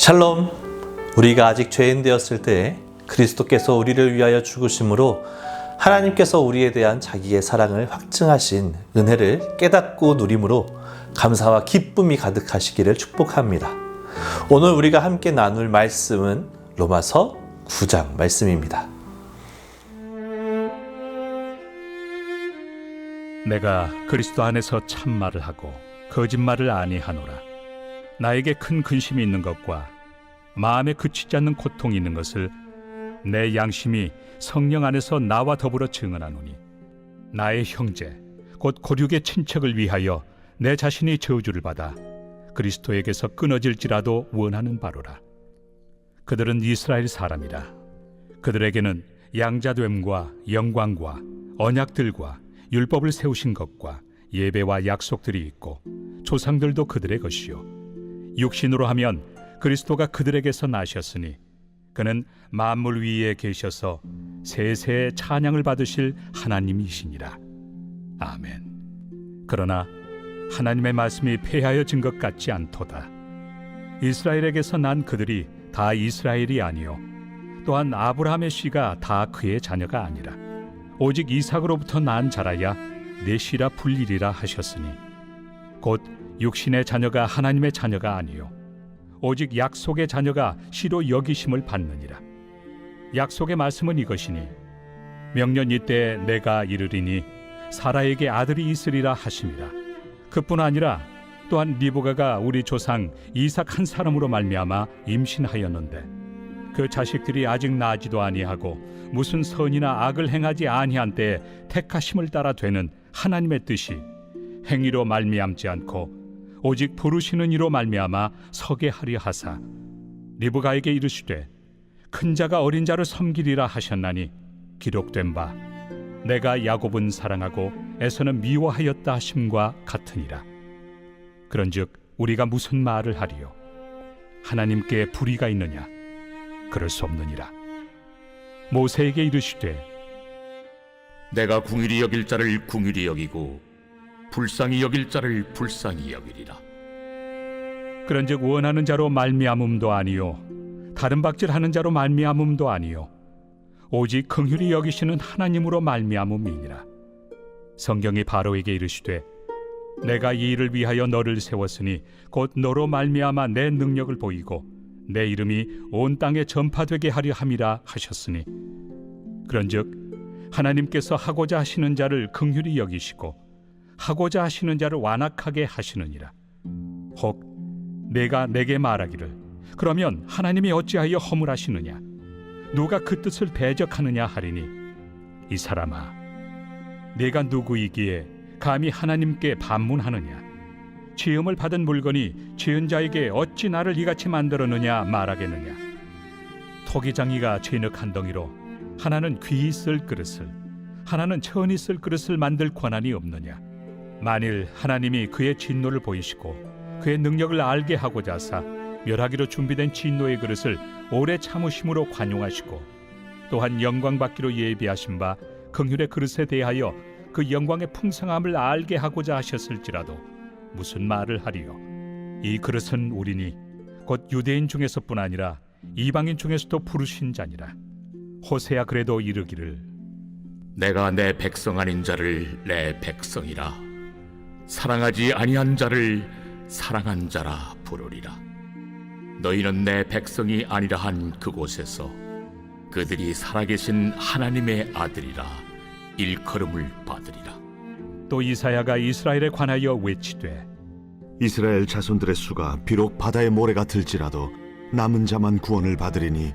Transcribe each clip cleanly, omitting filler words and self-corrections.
샬롬. 우리가 아직 죄인 되었을 때 그리스도께서 우리를 위하여 죽으심으로 하나님께서 우리에 대한 자기의 사랑을 확증하신 은혜를 깨닫고 누림으로 감사와 기쁨이 가득하시기를 축복합니다. 오늘 우리가 함께 나눌 말씀은 로마서 9장 말씀입니다. 내가 그리스도 안에서 참말을 하고 거짓말을 아니하노라. 나에게 큰 근심이 있는 것과 마음에 그치지 않는 고통이 있는 것을 내 양심이 성령 안에서 나와 더불어 증언하노니, 나의 형제 곧 고륙의 친척을 위하여 내 자신이 저주를 받아 그리스도에게서 끊어질지라도 원하는 바로라. 그들은 이스라엘 사람이라. 그들에게는 양자됨과 영광과 언약들과 율법을 세우신 것과 예배와 약속들이 있고 조상들도 그들의 것이요, 육신으로 하면 그리스도가 그들에게서 나셨으니 그는 만물 위에 계셔서 세세의 찬양을 받으실 하나님이시니라. 아멘. 그러나 하나님의 말씀이 폐하여진 것 같지 않도다. 이스라엘에게서 난 그들이 다 이스라엘이 아니요, 또한 아브라함의 씨가 다 그의 자녀가 아니라 오직 이삭으로부터 난 자라야 내 씨라 불리리라 하셨으니, 곧 육신의 자녀가 하나님의 자녀가 아니요 오직 약속의 자녀가 씨로 여기심을 받느니라. 약속의 말씀은 이것이니, 명년 이때에 내가 이르리니 사라에게 아들이 있으리라 하심이라. 그뿐 아니라 또한 리브가가 우리 조상 이삭 한 사람으로 말미암아 임신하였는데 그 자식들이 아직 나지도 아니하고 무슨 선이나 악을 행하지 아니한 때에 택하심을 따라 되는 하나님의 뜻이 행위로 말미암지 않고 오직 부르시는 이로 말미암아 서게 하려 하사 리브가에게 이르시되 큰 자가 어린 자를 섬기리라 하셨나니, 기록된 바 내가 야곱은 사랑하고 에서는 미워하였다 하심과 같으니라. 그런즉 우리가 무슨 말을 하리요? 하나님께 불의가 있느냐? 그럴 수 없느니라. 모세에게 이르시되 내가 궁휼히 여길 자를 궁휼히 여기고 불쌍히 여길 자를 불쌍히 여기리라. 그런즉 원하는 자로 말미암음도 아니요 다른 박질하는 자로 말미암음도 아니요 오직 긍휼히 여기시는 하나님으로 말미암음이니라. 성경이 바로에게 이르시되 내가 이 일을 위하여 너를 세웠으니 곧 너로 말미암아 내 능력을 보이고 내 이름이 온 땅에 전파되게 하려 함이라 하셨으니, 그런즉 하나님께서 하고자 하시는 자를 긍휼히 여기시고 하고자 하시는 자를 완악하게 하시느니라. 혹 내가 내게 말하기를 그러면 하나님이 어찌하여 허물하시느냐? 누가 그 뜻을 대적하느냐 하리니, 이 사람아, 내가 누구이기에 감히 하나님께 반문하느냐? 지음을 받은 물건이 지은 자에게 어찌 나를 이같이 만들었느냐 말하겠느냐? 토기장이가 진흙 한 덩이로 하나는 귀히 쓸 그릇을 하나는 천히 쓸 그릇을 만들 권한이 없느냐? 만일 하나님이 그의 진노를 보이시고 그의 능력을 알게 하고자 하사 멸하기로 준비된 진노의 그릇을 오래 참으심으로 관용하시고 또한 영광 받기로 예비하신 바 긍휼의 그릇에 대하여 그 영광의 풍성함을 알게 하고자 하셨을지라도 무슨 말을 하리요? 이 그릇은 우리니 곧 유대인 중에서뿐 아니라 이방인 중에서도 부르신 자니라. 호세야 그래도 이르기를 내가 내 백성 아닌 자를 내 백성이라, 사랑하지 아니한 자를 사랑한 자라 부르리라. 너희는 내 백성이 아니라 한 그곳에서 그들이 살아계신 하나님의 아들이라 일컬음을 받으리라. 또 이사야가 이스라엘에 관하여 외치되 이스라엘 자손들의 수가 비록 바다의 모래가 들지라도 남은 자만 구원을 받으리니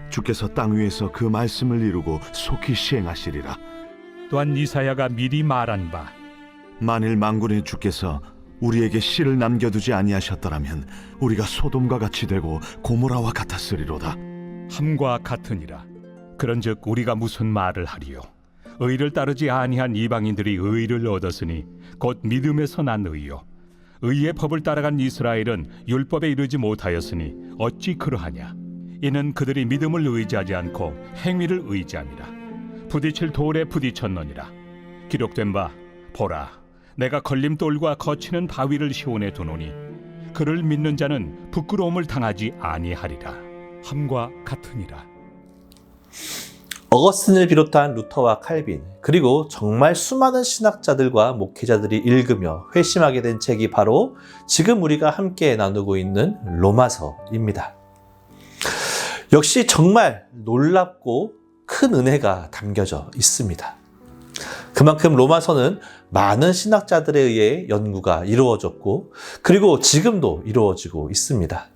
주께서 땅 위에서 그 말씀을 이루고 속히 시행하시리라. 또한 이사야가 미리 말한 바 만일 만군의 주께서 우리에게 씨를 남겨두지 아니하셨더라면 우리가 소돔과 같이 되고 고모라와 같았으리로다. 함과 같으니라. 그런즉 우리가 무슨 말을 하리요? 의를 따르지 아니한 이방인들이 의를 얻었으니 곧 믿음에서 난 의요, 의의 법을 따라간 이스라엘은 율법에 이르지 못하였으니 어찌 그러하냐? 이는 그들이 믿음을 의지하지 않고 행위를 의지함이라. 부딪힐 돌에 부딪혔느니라. 기록된 바 보라, 내가 걸림돌과 거치는 바위를 시온에 두노니 그를 믿는 자는 부끄러움을 당하지 아니하리라 함과 같으니라. 어거스틴을 비롯한 루터와 칼빈, 그리고 정말 수많은 신학자들과 목회자들이 읽으며 회심하게 된 책이 바로 지금 우리가 함께 나누고 있는 로마서입니다. 역시 정말 놀랍고 큰 은혜가 담겨져 있습니다. 그만큼 로마서는 많은 신학자들에 의해 연구가 이루어졌고, 그리고 지금도 이루어지고 있습니다.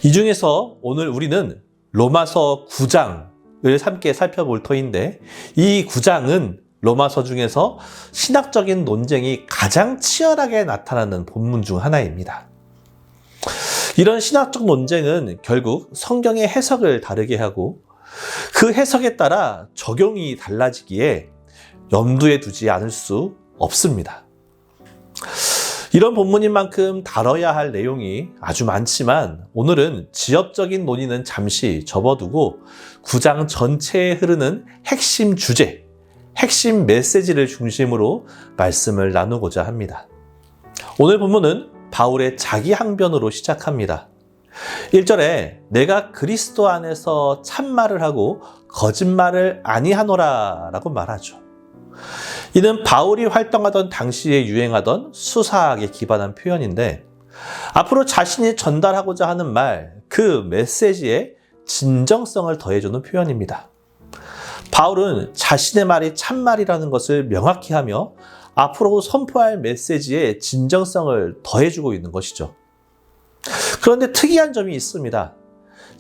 이 중에서 오늘 우리는 로마서 9장을 함께 살펴볼 터인데, 이 9장은 로마서 중에서 신학적인 논쟁이 가장 치열하게 나타나는 본문 중 하나입니다. 이런 신학적 논쟁은 결국 성경의 해석을 다르게 하고 그 해석에 따라 적용이 달라지기에 염두에 두지 않을 수 없습니다. 이런 본문인 만큼 다뤄야 할 내용이 아주 많지만 오늘은 지엽적인 논의는 잠시 접어두고 9장 전체에 흐르는 핵심 주제, 핵심 메시지를 중심으로 말씀을 나누고자 합니다. 오늘 본문은 바울의 자기 항변으로 시작합니다. 1절에 내가 그리스도 안에서 참말을 하고 거짓말을 아니하노라 라고 말하죠. 이는 바울이 활동하던 당시에 유행하던 수사학에 기반한 표현인데, 앞으로 자신이 전달하고자 하는 말, 그 메시지에 진정성을 더해주는 표현입니다. 바울은 자신의 말이 참말이라는 것을 명확히 하며 앞으로 선포할 메시지에 진정성을 더해주고 있는 것이죠. 그런데 특이한 점이 있습니다.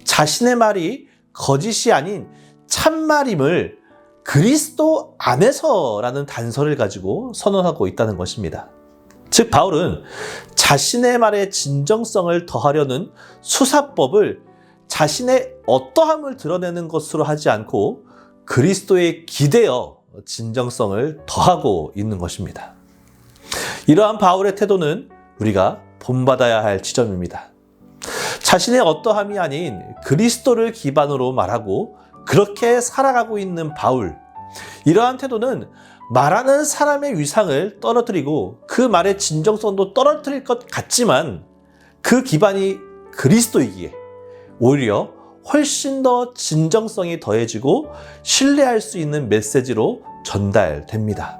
자신의 말이 거짓이 아닌 참말임을 그리스도 안에서라는 단서를 가지고 선언하고 있다는 것입니다. 즉 바울은 자신의 말에 진정성을 더하려는 수사법을 자신의 어떠함을 드러내는 것으로 하지 않고 그리스도에 기대어 진정성을 더하고 있는 것입니다. 이러한 바울의 태도는 우리가 본받아야 할 지점입니다. 자신의 어떠함이 아닌 그리스도를 기반으로 말하고 그렇게 살아가고 있는 바울, 이러한 태도는 말하는 사람의 위상을 떨어뜨리고 그 말의 진정성도 떨어뜨릴 것 같지만 그 기반이 그리스도이기에 오히려 훨씬 더 진정성이 더해지고 신뢰할 수 있는 메시지로 전달됩니다.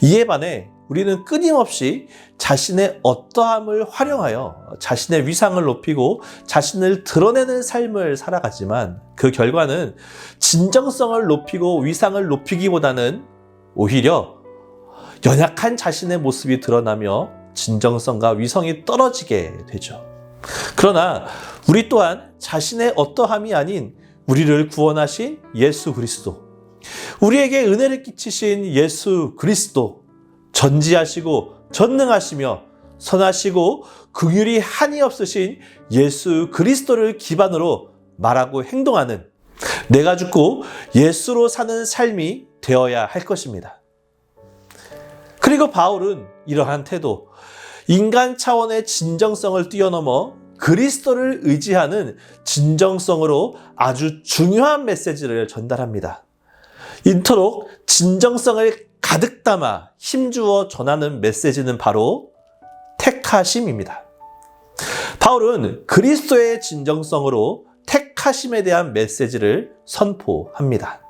이에 반해 우리는 끊임없이 자신의 어떠함을 활용하여 자신의 위상을 높이고 자신을 드러내는 삶을 살아가지만 그 결과는 진정성을 높이고 위상을 높이기보다는 오히려 연약한 자신의 모습이 드러나며 진정성과 위성이 떨어지게 되죠. 그러나 우리 또한 자신의 어떠함이 아닌 우리를 구원하신 예수 그리스도, 우리에게 은혜를 끼치신 예수 그리스도, 전지하시고 전능하시며 선하시고 긍휼이 한이 없으신 예수 그리스도를 기반으로 말하고 행동하는, 내가 죽고 예수로 사는 삶이 되어야 할 것입니다. 그리고 바울은 이러한 태도, 인간 차원의 진정성을 뛰어넘어 그리스도를 의지하는 진정성으로 아주 중요한 메시지를 전달합니다. 이토록 진정성을 가득 담아 힘주어 전하는 메시지는 바로 택하심입니다. 바울은 그리스도의 진정성으로 택하심에 대한 메시지를 선포합니다.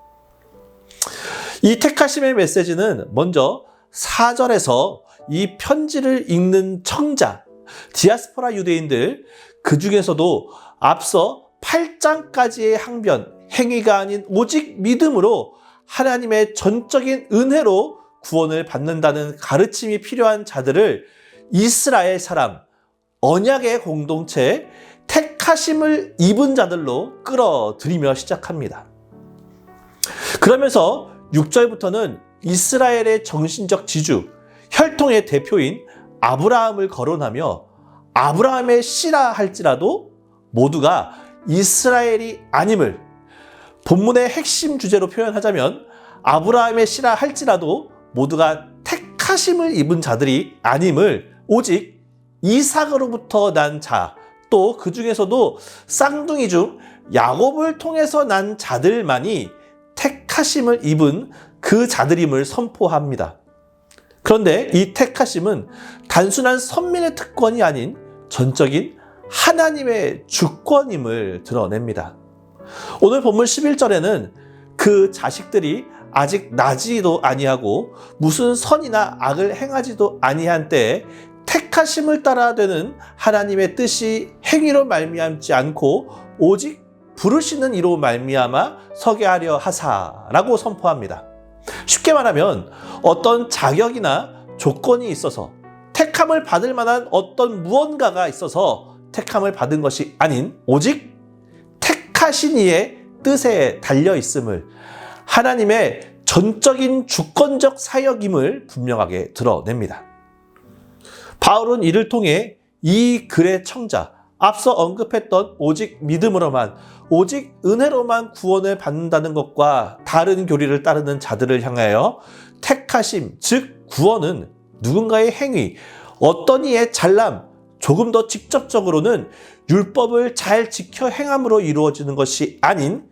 이 택하심의 메시지는 먼저 4절에서 이 편지를 읽는 청자, 디아스포라 유대인들, 그 중에서도 앞서 8장까지의 항변, 행위가 아닌 오직 믿음으로 하나님의 전적인 은혜로 구원을 받는다는 가르침이 필요한 자들을 이스라엘 사람, 언약의 공동체, 택하심을 입은 자들로 끌어들이며 시작합니다. 그러면서 6절부터는 이스라엘의 정신적 지주, 혈통의 대표인 아브라함을 거론하며 아브라함의 씨라 할지라도 모두가 이스라엘이 아님을, 본문의 핵심 주제로 표현하자면 아브라함의 씨라 할지라도 모두가 택하심을 입은 자들이 아님을, 오직 이삭으로부터 난 자, 또 그 중에서도 쌍둥이 중 야곱을 통해서 난 자들만이 택하심을 입은 그 자들임을 선포합니다. 그런데 이 택하심은 단순한 선민의 특권이 아닌 전적인 하나님의 주권임을 드러냅니다. 오늘 본문 11절에는 그 자식들이 아직 나지도 아니하고 무슨 선이나 악을 행하지도 아니한 때에 택하심을 따라 되는 하나님의 뜻이 행위로 말미암지 않고 오직 부르시는 이로 말미암아 서게 하려 하사라고 선포합니다. 쉽게 말하면 어떤 자격이나 조건이 있어서 택함을 받을 만한 어떤 무언가가 있어서 택함을 받은 것이 아닌 오직 택하신 이의 뜻에 달려 있음을, 하나님의 전적인 주권적 사역임을 분명하게 드러냅니다. 바울은 이를 통해 이 글의 청자, 앞서 언급했던 오직 믿음으로만, 오직 은혜로만 구원을 받는다는 것과 다른 교리를 따르는 자들을 향하여 택하심, 즉 구원은 누군가의 행위, 어떤 이의 잘남, 조금 더 직접적으로는 율법을 잘 지켜 행함으로 이루어지는 것이 아닌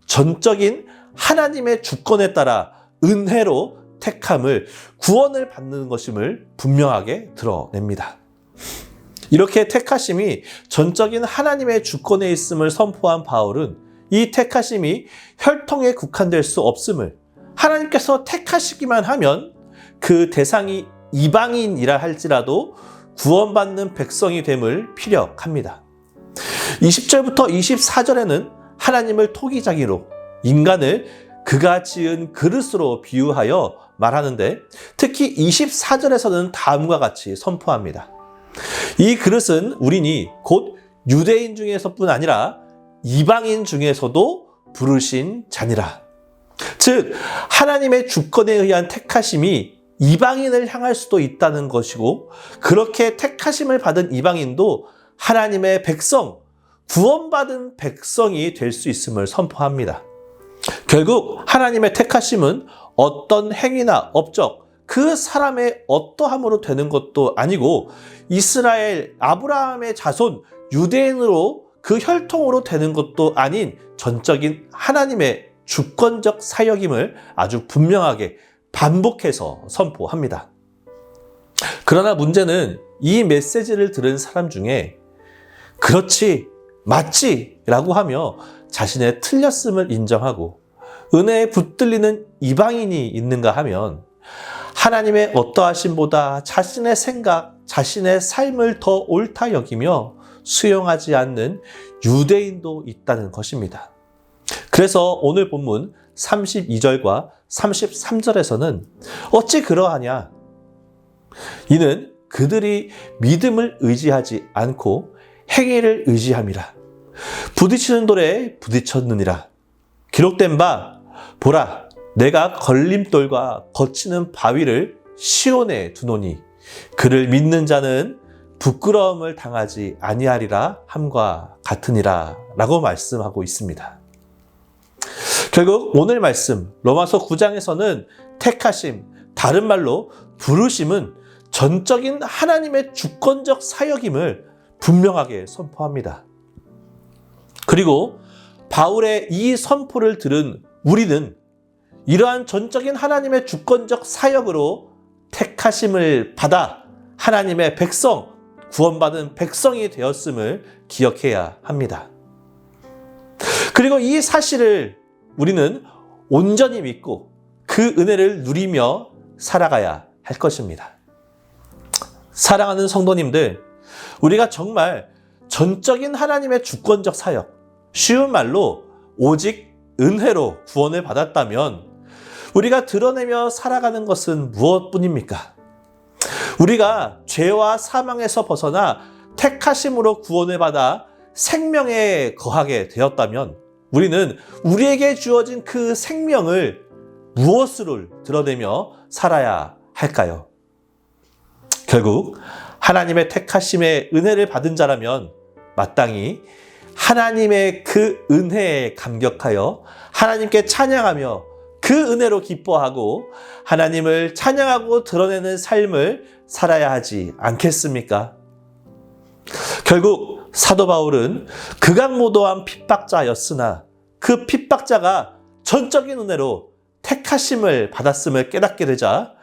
전적인 하나님의 주권에 따라 은혜로 택함을, 구원을 받는 것임을 분명하게 드러냅니다. 이렇게 택하심이 전적인 하나님의 주권에 있음을 선포한 바울은 이 택하심이 혈통에 국한될 수 없음을, 하나님께서 택하시기만 하면 그 대상이 이방인이라 할지라도 구원받는 백성이 됨을 피력합니다. 20절부터 24절에는 하나님을 토기장이로, 인간을 그가 지은 그릇으로 비유하여 말하는데, 특히 24절에서는 다음과 같이 선포합니다. 이 그릇은 우리니 곧 유대인 중에서뿐 아니라 이방인 중에서도 부르신 자니라. 즉 하나님의 주권에 의한 택하심이 이방인을 향할 수도 있다는 것이고, 그렇게 택하심을 받은 이방인도 하나님의 백성, 구원받은 백성이 될 수 있음을 선포합니다. 결국 하나님의 택하심은 어떤 행위나 업적, 그 사람의 어떠함으로 되는 것도 아니고 이스라엘 아브라함의 자손 유대인으로 그 혈통으로 되는 것도 아닌 전적인 하나님의 주권적 사역임을 아주 분명하게 반복해서 선포합니다. 그러나 문제는 이 메시지를 들은 사람 중에 그렇지, 맞지 라고 하며 자신의 틀렸음을 인정하고 은혜에 붙들리는 이방인이 있는가 하면 하나님의 어떠하심보다 자신의 생각, 자신의 삶을 더 옳다 여기며 수용하지 않는 유대인도 있다는 것입니다. 그래서 오늘 본문 32절과 33절에서는 어찌 그러하냐? 이는 그들이 믿음을 의지하지 않고 행위를 의지함이라. 부딪히는 돌에 부딪혔느니라. 기록된 바 보라, 내가 걸림돌과 거치는 바위를 시온에 두노니 그를 믿는 자는 부끄러움을 당하지 아니하리라 함과 같으니라 라고 말씀하고 있습니다. 결국 오늘 말씀 로마서 9장에서는 택하심, 다른 말로 부르심은 전적인 하나님의 주권적 사역임을 분명하게 선포합니다. 그리고 바울의 이 선포를 들은 우리는 이러한 전적인 하나님의 주권적 사역으로 택하심을 받아 하나님의 백성, 구원받은 백성이 되었음을 기억해야 합니다. 그리고 이 사실을 우리는 온전히 믿고 그 은혜를 누리며 살아가야 할 것입니다. 사랑하는 성도님들, 우리가 정말 전적인 하나님의 주권적 사역, 쉬운 말로 오직 은혜로 구원을 받았다면 우리가 드러내며 살아가는 것은 무엇뿐입니까? 우리가 죄와 사망에서 벗어나 택하심으로 구원을 받아 생명에 거하게 되었다면 우리는 우리에게 주어진 그 생명을 무엇으로 드러내며 살아야 할까요? 결국 하나님의 택하심의 은혜를 받은 자라면 마땅히 하나님의 그 은혜에 감격하여 하나님께 찬양하며 그 은혜로 기뻐하고 하나님을 찬양하고 드러내는 삶을 살아야 하지 않겠습니까? 결국 사도 바울은 극악무도한 핍박자였으나 그 핍박자가 전적인 은혜로 택하심을 받았음을 깨닫게 되자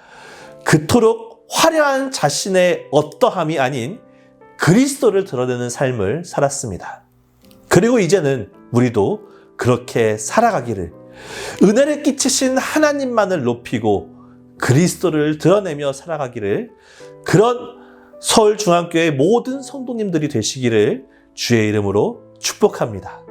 그토록 화려한 자신의 어떠함이 아닌 그리스도를 드러내는 삶을 살았습니다. 그리고 이제는 우리도 그렇게 살아가기를, 은혜를 끼치신 하나님만을 높이고 그리스도를 드러내며 살아가기를, 그런 서울중앙교회 모든 성도님들이 되시기를 주의 이름으로 축복합니다.